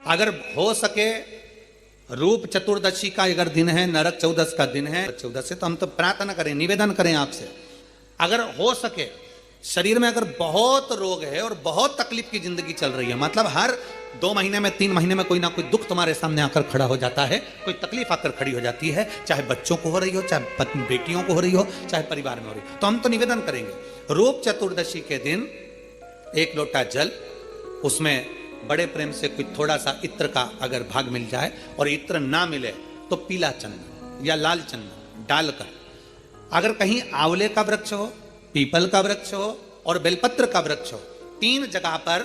अगर हो सके रूप चतुर्दशी का अगर दिन है, नरक चौदस का दिन है, चौदस से तो हम तो प्रार्थना करें, निवेदन करें आपसे, अगर हो सके शरीर में अगर बहुत रोग है और बहुत तकलीफ की जिंदगी चल रही है, मतलब हर 2 महीने में 3 महीने में कोई ना कोई दुख तुम्हारे सामने आकर खड़ा हो जाता है, कोई तकलीफ आकर खड़ी हो जाती है, चाहे बच्चों को हो रही हो, चाहे बेटियों को हो रही हो, चाहे परिवार में हो रही हो, तो हम तो निवेदन करेंगे रूप चतुर्दशी के दिन 1 लोटा जल, उसमें बड़े प्रेम से कोई थोड़ा सा इत्र का अगर भाग मिल जाए, और इत्र ना मिले तो पीला चंदन या लाल चंदन डालकर, अगर कहीं आंवले का वृक्ष हो, पीपल का वृक्ष हो और बेलपत्र का वृक्ष हो, 3 जगह पर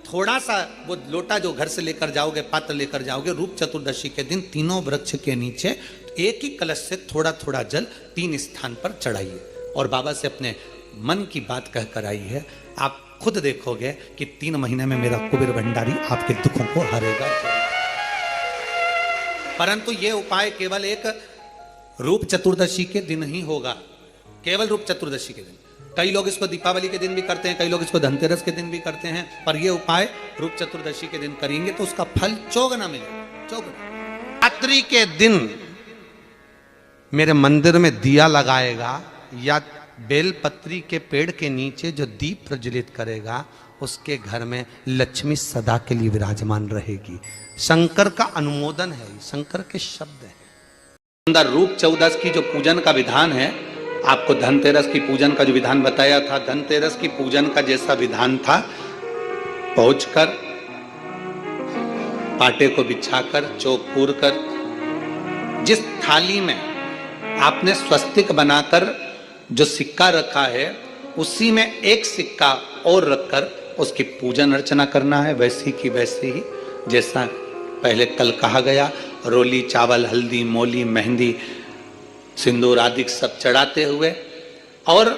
थोड़ा सा वो लोटा जो घर से लेकर जाओगे, पात्र लेकर जाओगे, रूप चतुर्दशी के दिन तीनों वृक्ष के नीचे एक ही कलश से थोड़ा थोड़ा जल 3 स्थान पर चढ़ाइए और बाबा से अपने मन की बात कहकर आइए। आप खुद देखोगे कि 3 महीने में मेरा कुबेर भंडारी आपके दुखों को हरेगा। परंतु ये उपाय केवल एक रूप चतुर्दशी के दिन ही होगा, केवल रूप चतुर्दशी के दिन। कई लोग इसको दीपावली के दिन भी करते हैं, कई लोग इसको धनतेरस के दिन भी करते हैं, पर यह उपाय रूप चतुर्दशी के दिन करेंगे तो उसका फल चौगुना मिलेगा, चौगुना। रात्रि के दिन मेरे मंदिर में दिया लगाएगा या बेलपत्री के पेड़ के नीचे जो दीप प्रज्वलित करेगा, उसके घर में लक्ष्मी सदा के लिए विराजमान रहेगी। शंकर का अनुमोदन है, शंकर के शब्द है। अंदर रूप चौदस की जो पूजन का विधान है, आपको धनतेरस की पूजन का जो विधान बताया था, धनतेरस की पूजन का जैसा विधान था, पहुंचकर पाटे को बिछाकर चौक पूर कर, जिस थाली में आपने स्वस्तिक बनाकर जो सिक्का रखा है, उसी में एक सिक्का और रखकर उसकी पूजन अर्चना करना है, वैसी की वैसे ही जैसा पहले कल कहा गया। रोली, चावल, हल्दी, मोली, मेहंदी, सिंदूर आदि सब चढ़ाते हुए, और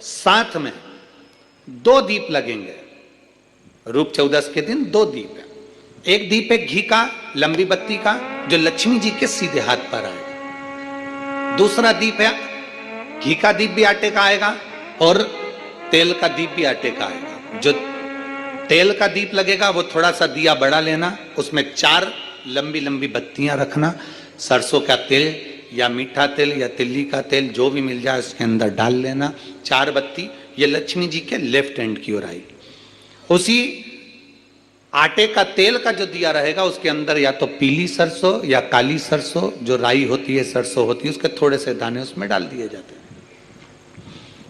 साथ में 2 दीप लगेंगे। रूप चौदस के दिन 2 दीप है। एक दीप है घी का, लंबी बत्ती का, जो लक्ष्मी जी के सीधे हाथ पर आएगा। दूसरा दीप है घी का दीप भी आटे का आएगा और तेल का दीप भी आटे का आएगा। जो तेल का दीप लगेगा वो थोड़ा सा दिया बड़ा लेना, उसमें 4 लंबी लंबी बत्तियां रखना, सरसों का तेल या मीठा तेल या तिल्ली का तेल जो भी मिल जाए उसके अंदर डाल लेना। 4 बत्ती ये लक्ष्मी जी के लेफ्ट हैंड की ओर आएगी। उसी आटे का तेल का जो दिया रहेगा, उसके अंदर या तो पीली सरसों या काली सरसों, जो राई होती है, सरसों होती है, उसके थोड़े से दाने उसमें डाल दिए जाते हैं।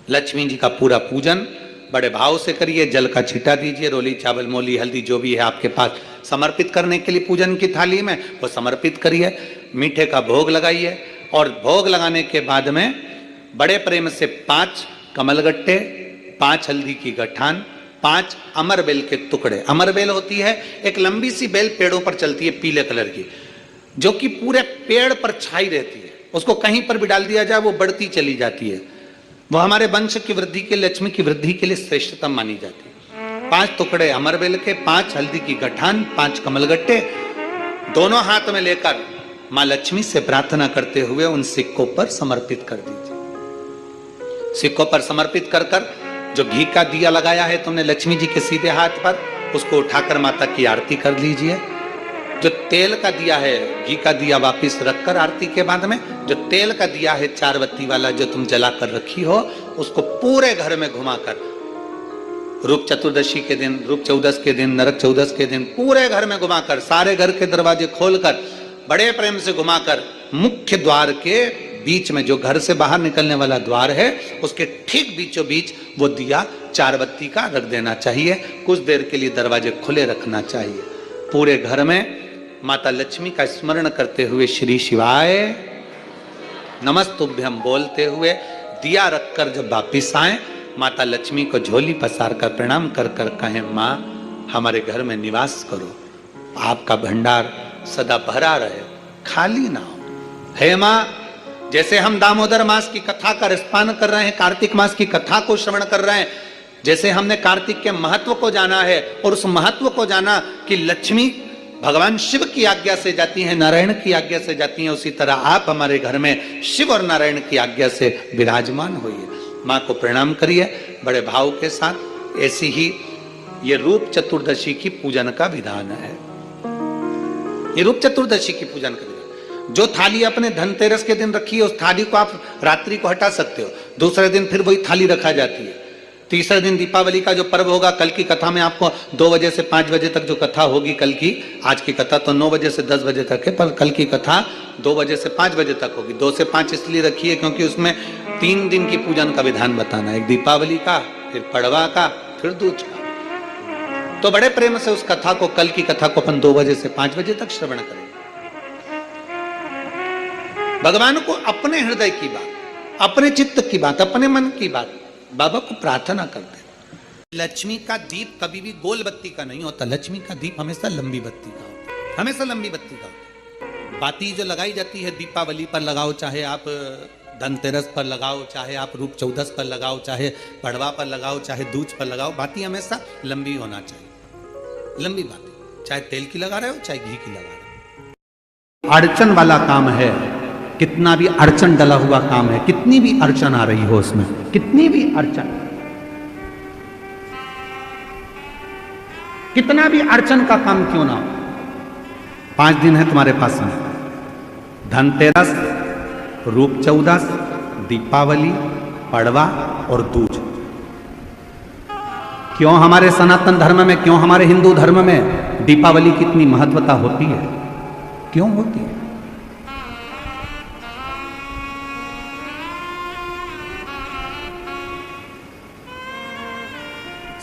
लक्ष्मी जी का पूरा पूजन बड़े भाव से करिए, जल का छींटा दीजिए, रोली, चावल, मोली, हल्दी जो भी है आपके पास समर्पित करने के लिए पूजन की थाली में, वो समर्पित करिए। मीठे का भोग लगाइए और भोग लगाने के बाद में बड़े प्रेम से 5 कमलगट्टे, 5 हल्दी की गठान, 5 अमर बेल के टुकड़े। अमर बेल होती है एक लंबी सी बेल, पेड़ों पर चलती है, पीले कलर की, जो कि पूरे पेड़ पर छाई रहती है, उसको कहीं पर भी डाल दिया जाए वो बढ़ती चली जाती है। वो हमारे वंश की वृद्धि के, लक्ष्मी की वृद्धि के लिए श्रेष्ठतम मानी जाती है। 5 टुकड़े अमर बेल के, 5 हल्दी की गठान, 5 कमलगट्टे दोनों हाथ में लेकर मां लक्ष्मी से प्रार्थना करते हुए उन सिक्कों पर समर्पित कर दीजिए। सिक्कों पर समर्पित कर कर जो घी का दिया लगाया है तुमने लक्ष्मी जी के सीधे हाथ पर, उसको उठाकर माता की आरती कर लीजिए। जो तेल का दिया है, घी का दिया वापिस रखकर आरती के बाद में जो तेल का दिया है 4 बत्ती वाला जो तुम जलाकर रखी हो, उसको पूरे घर में घुमाकर, रूप चतुर्दशी के दिन, रूप चौदस के दिन, नरक चौदस के दिन पूरे घर में घुमाकर, सारे घर के दरवाजे खोलकर बड़े प्रेम से घुमाकर, मुख्य द्वार के बीच में, जो घर से बाहर निकलने वाला द्वार है, उसके ठीक बीचों बीच वो दिया 4 बत्ती का रख देना चाहिए। कुछ देर के लिए दरवाजे खुले रखना चाहिए। पूरे घर में माता लक्ष्मी का स्मरण करते हुए श्री शिवाय नमस्तुभ्यम बोलते हुए दिया रखकर जब वापिस आए, माता लक्ष्मी को झोली पसार कर प्रणाम कर कर कहें, माँ हमारे घर में निवास करो, आपका भंडार सदा भरा रहे, खाली ना हो। हे माँ, जैसे हम दामोदर मास की कथा का रसपान कर रहे हैं, कार्तिक मास की कथा को श्रवण कर रहे हैं, जैसे हमने कार्तिक के महत्व को जाना है और उस महत्व को जाना कि लक्ष्मी भगवान शिव की आज्ञा से जाती हैं, नारायण की आज्ञा से जाती हैं, उसी तरह आप हमारे घर में शिव और नारायण की आज्ञा से विराजमान होइए। माँ को प्रणाम करिए बड़े भाव के साथ। ऐसी ही ये रूप चतुर्दशी की पूजन का विधान है। ये रूप चतुर्दशी की पूजन करेगा। जो थाली अपने धनतेरस के दिन रखी है उस थाली को आप रात्रि को हटा सकते हो, दूसरे दिन फिर वही थाली रखा जाती है। तीसरे दिन दीपावली का जो पर्व होगा, कल की कथा में आपको 2 बजे से 5 बजे तक जो कथा होगी कल की, आज की कथा तो 9 बजे से 10 बजे तक है, पर कल की कथा 2 बजे से 5 बजे तक होगी। 2 से 5 इसलिए रखी है क्योंकि उसमें 3 दिन की पूजन का विधान बताना है, एक दीपावली का, फिर पड़वा का, फिर दूज का। तो बड़े प्रेम से उस कथा को, कल की कथा को अपन 2 बजे से 5 बजे तक श्रवण करेंगे। भगवान को अपने हृदय की बात, अपने चित्त की बात, अपने मन की बात बाबा को प्रार्थना करते हैं। लक्ष्मी का दीप कभी भी गोल बत्ती का नहीं होता, लक्ष्मी का दीप हमेशा लंबी बत्ती का होता है, हमेशा लंबी बत्ती का होता है। बाती जो लगाई जाती है दीपावली पर लगाओ, चाहे आप धनतेरस पर लगाओ, चाहे आप रूप चौदस पर लगाओ, चाहे पड़वा पर लगाओ, चाहे दूज पर लगाओ, बाती हमेशा लंबी होना चाहिए, लंबी बाती, चाहे तेल की लगा रहे हो चाहे घी की लगा रहे हो। अड़चन वाला काम है, कितना भी अड़चन डला हुआ काम है, कितनी भी अड़चन आ रही हो उसमें, कितनी भी अड़चन, कितना भी अड़चन का काम क्यों ना हो, 5 दिन है तुम्हारे पास में, धनतेरस, रूप चौदस, दीपावली, पड़वा और दूज। क्यों हमारे सनातन धर्म में, क्यों हमारे हिंदू धर्म में दीपावली की इतनी महत्वता होती है, क्यों होती है?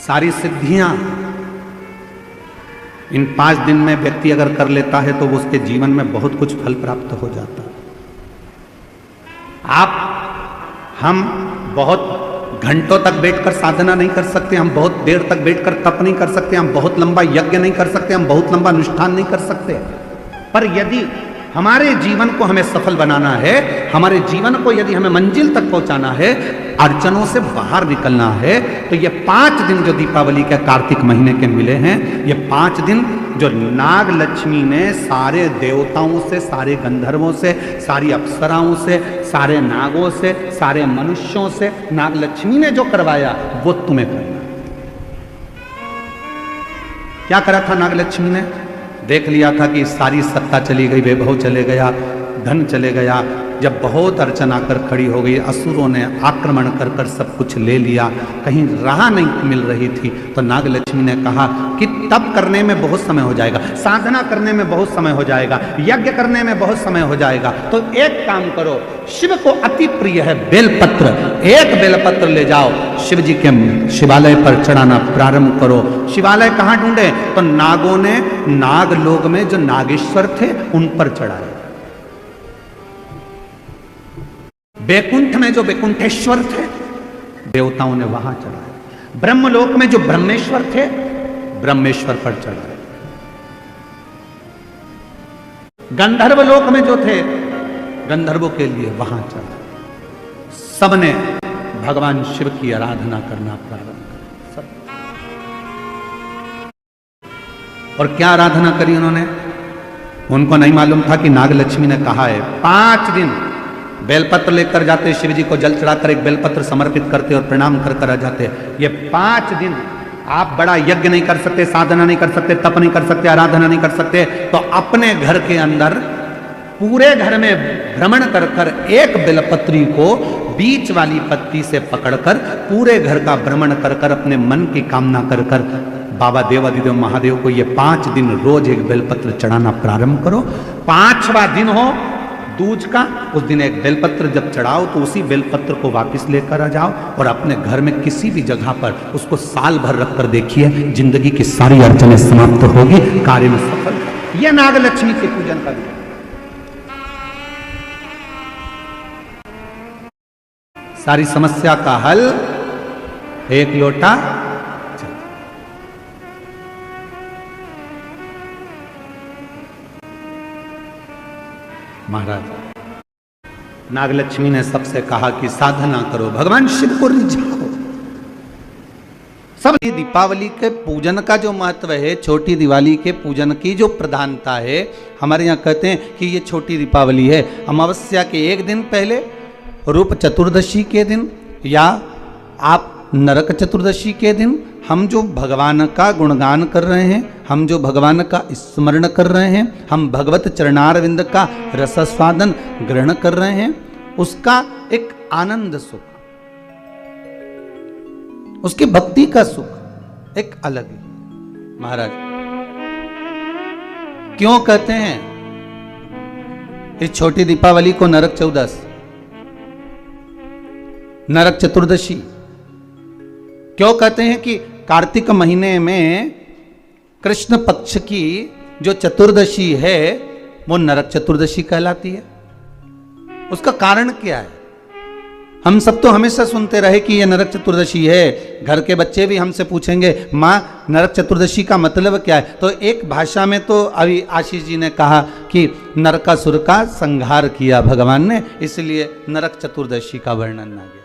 सारी सिद्धियां इन 5 दिन में व्यक्ति अगर कर लेता है तो वो उसके जीवन में बहुत कुछ फल प्राप्त हो जाता है। हम बहुत घंटों तक बैठकर साधना नहीं कर सकते, हम बहुत देर तक बैठकर तप नहीं कर सकते, हम बहुत लंबा यज्ञ नहीं कर सकते, हम बहुत लंबा अनुष्ठान नहीं कर सकते, पर यदि हमारे जीवन को हमें सफल बनाना है, हमारे जीवन को यदि हमें मंजिल तक पहुंचाना है, अड़चनों से बाहर निकलना है, तो ये 5 दिन जो दीपावली के कार्तिक महीने के मिले हैं, ये 5 दिन जो नाग लक्ष्मी ने सारे देवताओं से, सारे गंधर्वों से, सारी अप्सराओं से, सारे नागों से, सारे मनुष्यों से नाग लक्ष्मी ने जो करवाया वो तुम्हें करना। क्या करा था नाग लक्ष्मी ने? देख लिया था कि सारी सत्ता चली गई, वैभव चले गया, धन चले गया। जब बहुत अड़चन आकर खड़ी हो गई, असुरों ने आक्रमण कर कर सब कुछ ले लिया, कहीं राह नहीं मिल रही थी, तो नाग लक्ष्मी ने कहा कि तप करने में बहुत समय हो जाएगा, साधना करने में बहुत समय हो जाएगा, यज्ञ करने में बहुत समय हो जाएगा, तो एक काम करो, शिव को अति प्रिय है बेलपत्र, एक बेलपत्र ले जाओ, शिव जी के शिवालय पर चढ़ाना प्रारंभ करो। शिवालय कहाँ ढूंढे? तो नागों ने नागलोक में जो नागेश्वर थे उन पर चढ़ाए, बैकुंठ में जो बैकुंठेश्वर थे देवताओं ने वहां चढ़ाए, ब्रह्मलोक में जो ब्रह्मेश्वर थे ब्रह्मेश्वर पर चढ़ाए, गंधर्व लोक में जो थे गंधर्वों के लिए वहां चढ़ाए। सबने भगवान शिव की आराधना करना प्रारंभ कर, सब। और क्या आराधना करी उन्होंने? उनको नहीं मालूम था कि नाग लक्ष्मी ने कहा है 5 दिन बेलपत्र लेकर जाते, शिव जी को जल चढ़ाकर एक बेलपत्र समर्पित करते और प्रणाम कर कर आ जाते। ये 5 दिन आप बड़ा यज्ञ नहीं कर सकते, साधना नहीं कर सकते, तप नहीं कर सकते, आराधना नहीं कर सकते, तो अपने घर के अंदर पूरे घर में भ्रमण कर कर एक बेलपत्री को बीच वाली पत्ती से पकड़कर पूरे घर का भ्रमण कर कर अपने मन की कामना कर कर बाबा देवाधिदेव महादेव को ये 5 दिन रोज एक बेलपत्र चढ़ाना प्रारंभ करो। 5वां दिन हो दूज का, उस दिन एक बेलपत्र जब चढ़ाओ तो उसी बेलपत्र को वापस लेकर आ जाओ और अपने घर में किसी भी जगह पर उसको साल भर रख कर देखिए, जिंदगी की सारी अड़चनें समाप्त होगी, कार्य में सफल। यह नाग लक्ष्मी के पूजन का दिन। सारी समस्या का हल एक लोटा महाराज नागलक्ष्मी ने सबसे कहा कि साधना करो, भगवान शिव को रिझाओ। सब दीपावली के पूजन का जो महत्व है, छोटी दिवाली के पूजन की जो प्रधानता है, हमारे यहाँ कहते हैं कि ये छोटी दीपावली है। अमावस्या के 1 दिन पहले, रूप चतुर्दशी के दिन, या आप नरक चतुर्दशी के दिन, हम जो भगवान का गुणगान कर रहे हैं, हम जो भगवान का स्मरण कर रहे हैं, हम भगवत चरणारविंद का रसास्वादन ग्रहण कर रहे हैं, उसका एक आनंद सुख, उसकी भक्ति का सुख एक अलग है। महाराज क्यों कहते हैं इस छोटी दीपावली को नरक चौदस, नरक चतुर्दशी? क्यों कहते हैं कि कार्तिक महीने में कृष्ण पक्ष की जो चतुर्दशी है वो नरक चतुर्दशी कहलाती है? उसका कारण क्या है? हम सब तो हमेशा सुनते रहे कि ये नरक चतुर्दशी है, घर के बच्चे भी हमसे पूछेंगे माँ नरक चतुर्दशी का मतलब क्या है? तो एक भाषा में तो अभी आशीष जी ने कहा कि नरकासुर का संहार किया भगवान ने, इसलिए नरक चतुर्दशी का वर्णन आ गया।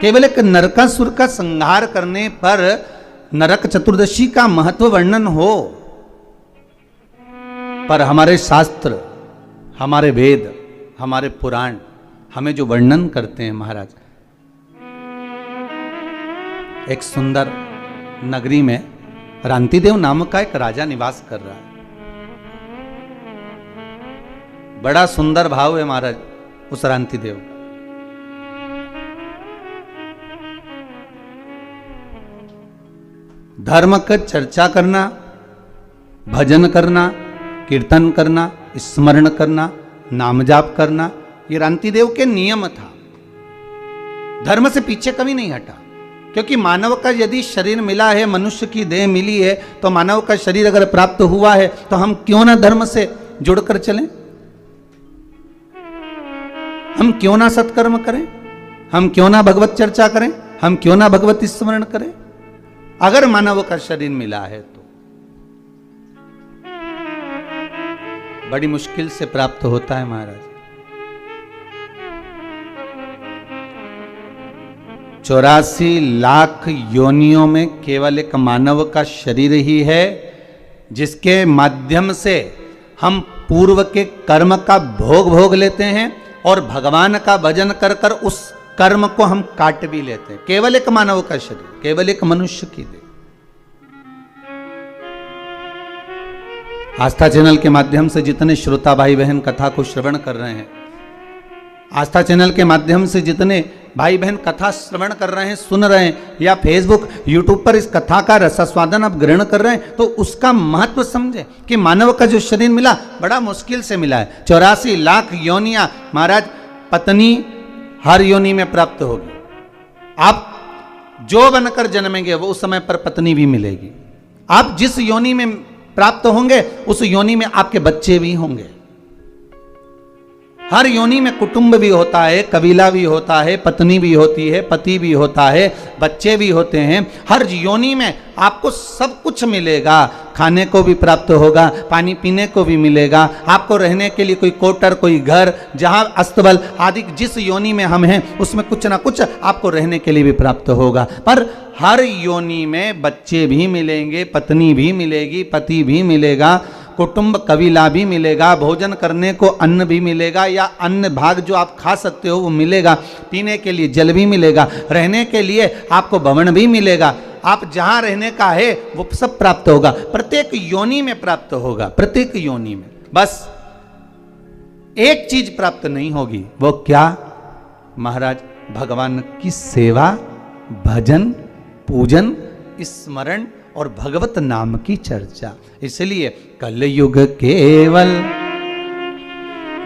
केवल एक नरकासुर का संहार करने पर नरक चतुर्दशी का महत्व वर्णन हो, पर हमारे शास्त्र, हमारे वेद, हमारे पुराण हमें जो वर्णन करते हैं महाराज, एक सुंदर नगरी में रांतिदेव नामक का एक राजा निवास कर रहा है। बड़ा सुंदर भाव है महाराज उस रांतिदेव। धर्म का चर्चा करना, भजन करना, कीर्तन करना, स्मरण करना, नाम जाप करना, ये रांतिदेव के नियम था। धर्म से पीछे कभी नहीं हटा, क्योंकि मानव का यदि शरीर मिला है, मनुष्य की देह मिली है, तो मानव का शरीर अगर प्राप्त हुआ है तो हम क्यों ना धर्म से जुड़कर चलें? हम क्यों ना सत्कर्म करें? हम क्यों ना भगवत चर्चा करें? हम क्यों ना भगवत स्मरण करें? अगर मानव का शरीर मिला है तो बड़ी मुश्किल से प्राप्त होता है महाराज। 84 लाख योनियों में केवल एक मानव का शरीर ही है जिसके माध्यम से हम पूर्व के कर्म का भोग लेते हैं और भगवान का भजन कर कर उस कर्म को हम काट भी लेते हैं। केवल एक मानव का शरीर, केवल एक मनुष्य की देह। आस्था चैनल के माध्यम से जितने श्रोता भाई बहन कथा को श्रवण कर रहे हैं, आस्था चैनल के माध्यम से जितने भाई बहन कथा श्रवण कर रहे हैं, सुन रहे हैं, या फेसबुक यूट्यूब पर इस कथा का रसास्वादन आप ग्रहण कर रहे हैं, तो उसका महत्व समझे कि मानव का जो शरीर मिला बड़ा मुश्किल से मिला है। 84 लाख योनियां महाराज, पत्नी हर योनि में प्राप्त होगी। आप जो बनकर जन्मेंगे वो उस समय पर पत्नी भी मिलेगी। आप जिस योनि में प्राप्त होंगे उस योनि में आपके बच्चे भी होंगे। हर योनि में कुटुंब भी होता है, कबीला भी होता है, पत्नी भी होती है, पति भी होता है, बच्चे भी होते हैं। हर योनि में आपको सब कुछ मिलेगा। खाने को भी प्राप्त होगा, पानी पीने को भी मिलेगा, आपको रहने के लिए कोई क्वार्टर, कोई घर, जहां अस्तबल आदि जिस योनि में हम हैं उसमें कुछ ना कुछ आपको रहने के लिए भी प्राप्त होगा। पर हर योनि में बच्चे भी मिलेंगे, पत्नी भी मिलेगी, पति भी मिलेगा, कुटुंब कबीला भी मिलेगा, भोजन करने को अन्न भी मिलेगा, या अन्न भाग जो आप खा सकते हो वो मिलेगा, पीने के लिए जल भी मिलेगा, रहने के लिए आपको भवन भी मिलेगा। आप जहां रहने का है वो सब प्राप्त होगा, प्रत्येक योनि में प्राप्त होगा, प्रत्येक योनि में। बस एक चीज प्राप्त नहीं होगी, वो क्या महाराज? भगवान की सेवा, भजन, पूजन, स्मरण और भगवत नाम की चर्चा। इसलिए कलयुग केवल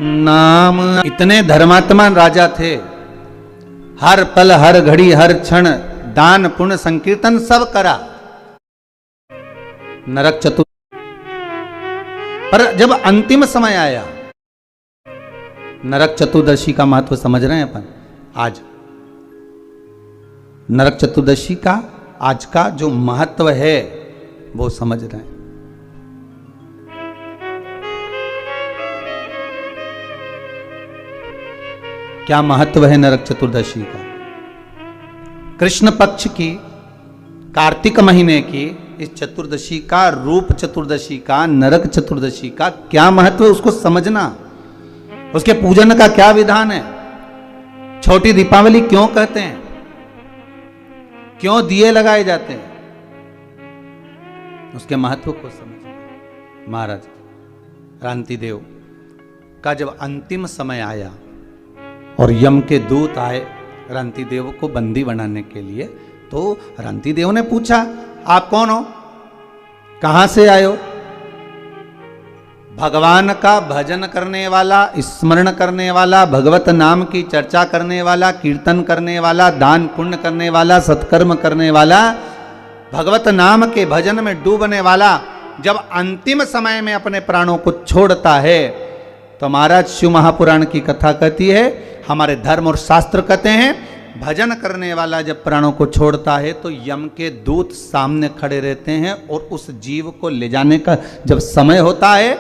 नाम। इतने धर्मात्मा राजा थे, हर पल, हर घड़ी, हर क्षण दान पुण्य संकीर्तन सब करा। नरक चतुर्दशी पर जब अंतिम समय आया, नरक चतुर्दशी का महत्व समझ रहे हैं अपन। आज नरक चतुर्दशी का आज का जो महत्व है वो समझ रहे हैं। क्या महत्व है नरक चतुर्दशी का? कृष्ण पक्ष की कार्तिक महीने की इस चतुर्दशी का, रूप चतुर्दशी का, नरक चतुर्दशी का क्या महत्व है उसको समझना, उसके पूजन का क्या विधान है। छोटी दीपावली क्यों कहते हैं? क्यों दिए लगाए जाते हैं? उसके महत्व को समझिए। महाराज रांतिदेव का जब अंतिम समय आया और यम के दूत आए रांतिदेव को बंदी बनाने के लिए, तो रांतिदेव ने पूछा, आप कौन हो, कहां से आए हो? भगवान का भजन करने वाला, स्मरण करने वाला, भगवत नाम की चर्चा करने वाला, कीर्तन करने वाला, दान पुण्य करने वाला, सत्कर्म करने वाला, भगवत नाम के भजन में डूबने वाला जब अंतिम समय में अपने प्राणों को छोड़ता है, तो महाराज शिव महापुराण की कथा कहती है, हमारे धर्म और शास्त्र कहते हैं, भजन करने वाला जब प्राणों को छोड़ता है तो यम के दूत सामने खड़े रहते हैं और उस जीव को ले जाने का जब समय होता है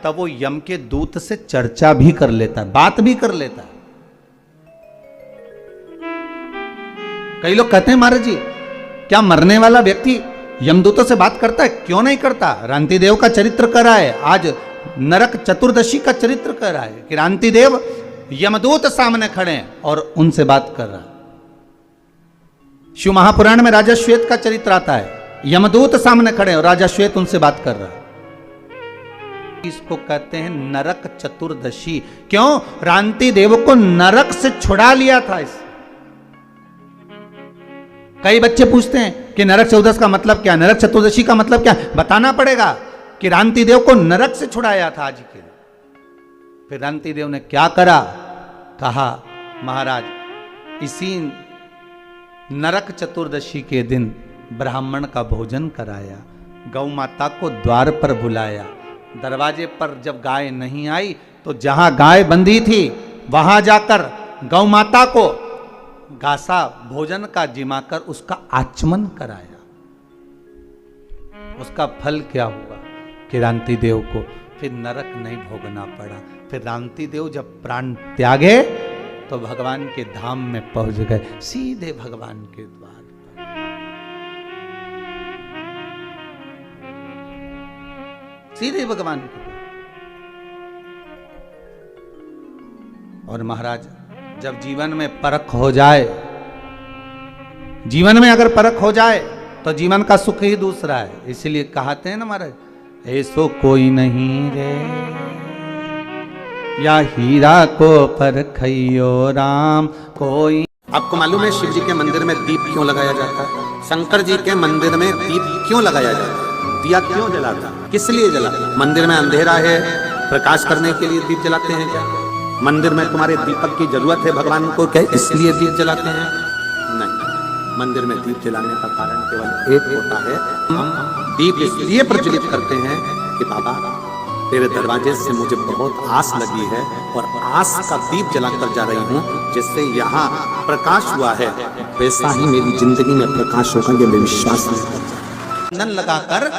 तब वो यम के दूत से चर्चा भी कर लेता है, बात भी कर लेता है। कई लोग कहते हैं महाराज जी, क्या मरने वाला व्यक्ति यमदूतों से बात करता है? क्यों नहीं करता? रांतिदेव का चरित्र कर रहा है, आज नरक चतुर्दशी का चरित्र कर रहा है कि रांतिदेव यमदूत सामने खड़े हैं और उनसे बात कर रहा है। शिव महापुराण में राजा श्वेत का चरित्र आता है, यमदूत सामने खड़े हैं और राजा श्वेत उनसे बात कर रहा है। इसको कहते हैं नरक चतुर्दशी। क्यों? रांतिदेव को नरक से छुड़ा लिया था इस। कई बच्चे पूछते हैं कि नरक चतुर्दशी का मतलब क्या, नरक चतुर्दशी का मतलब क्या? बताना पड़ेगा कि रांतिदेव को नरक से छुड़ाया था आज के। फिर रांतिदेव ने क्या करा? कहा, महाराज इसी नरक चतुर्दशी के दिन ब्राह्मण का भोजन कराया, गौ माता को द्वार पर बुलाया, दरवाजे पर जब गाय नहीं आई तो जहां गाय बंधी थी वहां जाकर गौ माता को घासा भोजन का जिमाकर उसका आचमन कराया। उसका फल क्या हुआ कि रांतिदेव को फिर नरक नहीं भोगना पड़ा। फिर रांतिदेव जब प्राण त्यागे तो भगवान के धाम में पहुंच गए, सीधे भगवान के द्वार पर। सीधे भगवान के द्वार। और महाराज जब जीवन में परख हो जाए, जीवन में अगर परख हो जाए तो जीवन का सुख ही दूसरा है। इसलिए कहते हैं ना महाराज, ऐसो कोई नहीं रे या हीरा को परखइयो राम कोई। आपको मालूम है शिव जी के मंदिर में दीप क्यों लगाया जाता है? शंकर जी के मंदिर में दीप क्यों लगाया जाता है? दिया क्यों जलाता है? किस लिए जलाता? मंदिर में अंधेरा है, प्रकाश करने के लिए दीप जलाते हैं क्या? मंदिर में तुम्हारे दीपक की जरूरत है भगवान को क्या इसलिए दीप जलाते हैं? नहीं, मंदिर में दीप जलाने का कारण केवल एक होता है, हम दीप इसलिए प्रज्वलित करते हैं कि बाबा तेरे दरवाजे से मुझे बहुत आस लगी है और आस का दीप जलाकर जा रही हूँ, जिससे यहाँ प्रकाश हुआ है, वैसा ही मेरी जिंदगी में प्रकाश होगा, ये मैं विश्वास है। चंदन लगाकर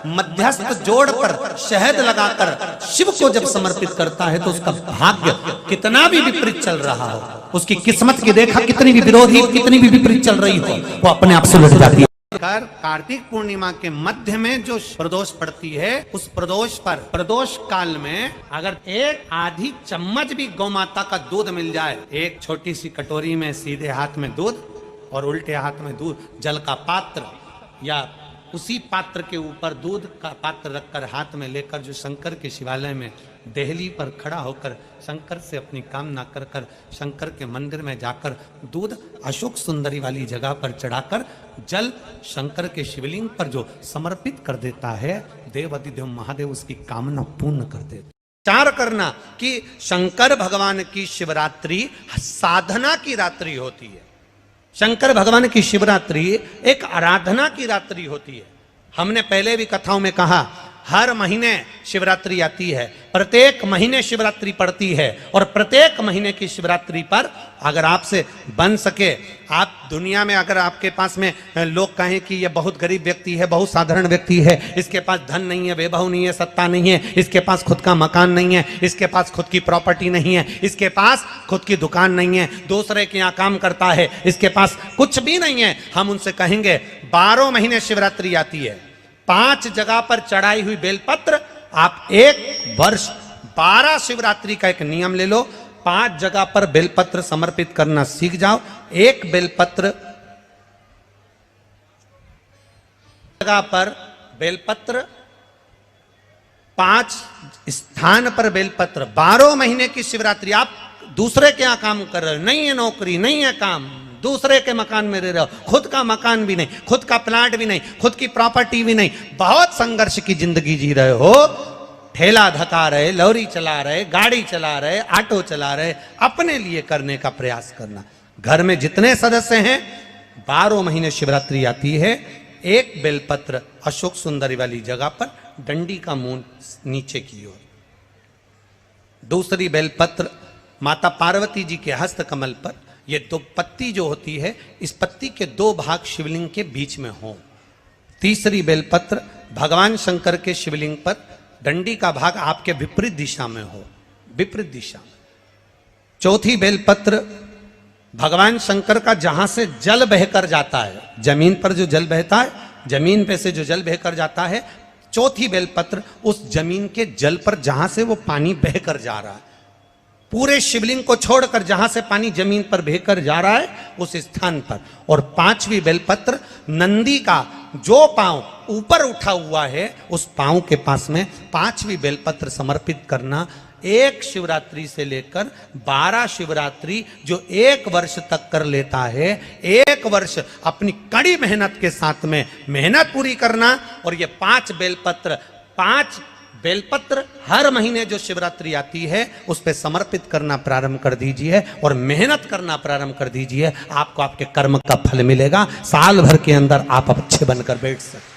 मध्यस्थ जोड़ पर शहद लगाकर शिव को जब समर्पित करता है तो उसका भाग्य कितना भी विपरीत चल रहा हो, उसकी किस्मत की रेखा कितनी भी विरोधी, कितनी भी विपरीत चल रही हो, वो अपने आप से लुट जाती है। कार्तिक पूर्णिमा के मध्य में जो प्रदोष पड़ती है, उस प्रदोष पर प्रदोष काल में अगर एक आधी चम्मच भी गौ माता का दूध मिल जाए, एक छोटी सी कटोरी में सीधे हाथ में दूध और उल्टे हाथ में दूध, जल का पात्र या उसी पात्र के ऊपर दूध का पात्र रखकर हाथ में लेकर जो शंकर के शिवालय में देहली पर खड़ा होकर शंकर से अपनी कामना कर कर शंकर के मंदिर में जाकर दूध अशोक सुंदरी वाली जगह पर चढ़ाकर जल शंकर के शिवलिंग पर जो समर्पित कर देता है, देव अधिदेव महादेव उसकी कामना पूर्ण कर देते। विचार करना कि शंकर भगवान की शिवरात्रि साधना की रात्रि होती है। शंकर भगवान की शिवरात्रि एक आराधना की रात्रि होती है। हमने पहले भी कथाओं में कहा, हर महीने शिवरात्रि आती है, प्रत्येक महीने शिवरात्रि पड़ती है और प्रत्येक महीने की शिवरात्रि पर अगर आपसे बन सके, आप दुनिया में अगर आपके पास में लोग कहें कि ये बहुत गरीब व्यक्ति है, बहुत साधारण व्यक्ति है, इसके पास धन नहीं है, वैभव नहीं है, सत्ता नहीं है, इसके पास खुद का मकान नहीं है, इसके पास खुद की प्रॉपर्टी नहीं है, इसके पास खुद की दुकान नहीं है, दूसरे के यहाँ काम करता है, इसके पास कुछ भी नहीं है, हम उनसे कहेंगे 12 महीने शिवरात्रि आती है, 5 जगह पर चढ़ाई हुई बेलपत्र, आप एक वर्ष 12 शिवरात्रि का एक नियम ले लो, 5 जगह पर बेलपत्र समर्पित करना सीख जाओ। एक बेलपत्र जगह पर बेलपत्र, 5 स्थान पर बेलपत्र। 12 महीने की शिवरात्रि। आप दूसरे के यहां काम कर रहे हो, नहीं है नौकरी, नहीं है काम, दूसरे के मकान में रह रहे हो, खुद का मकान भी नहीं, खुद का प्लाट भी नहीं, खुद की प्रॉपर्टी भी नहीं, बहुत संघर्ष की जिंदगी जी रहे हो, ठेला धका रहे, लॉरी चला रहे, गाड़ी चला रहे, ऑटो चला रहे, अपने लिए करने का प्रयास करना। घर में जितने सदस्य हैं, 12 महीने शिवरात्रि आती है, एक बेलपत्र अशोक सुंदरी वाली जगह पर, डंडी का मुंह नीचे की ओर। दूसरी बेलपत्र माता पार्वती जी के हस्त कमल पर। ये 2 पत्ती जो होती है, इस पत्ती के 2 भाग शिवलिंग के बीच में हो। तीसरी बेलपत्र भगवान शंकर के शिवलिंग पर, डंडी का भाग आपके विपरीत दिशा में हो, विपरीत दिशा में। चौथी बेलपत्र भगवान शंकर का जहां से जल बहकर जाता है, जमीन पर जो जल बहता है, जमीन पे से जो जल बहकर जाता है, चौथी बेलपत्र उस जमीन के जल पर जहां से वो पानी बहकर जा रहा है, पूरे शिवलिंग को छोड़कर जहां से पानी जमीन पर बहकर जा रहा है, उस स्थान पर। और 5वीं बेलपत्र नंदी का जो पांव ऊपर उठा हुआ है, उस पांव के पास में 5वीं बेलपत्र समर्पित करना। एक शिवरात्रि से लेकर 12 शिवरात्रि जो 1 वर्ष तक कर लेता है, 1 वर्ष अपनी कड़ी मेहनत के साथ में मेहनत पूरी करना। और ये 5 बेलपत्र हर महीने जो शिवरात्रि आती है, उस पर समर्पित करना प्रारंभ कर दीजिए और मेहनत करना प्रारंभ कर दीजिए। आपको आपके कर्म का फल मिलेगा। साल भर के अंदर आप अच्छे बनकर बैठ सकते।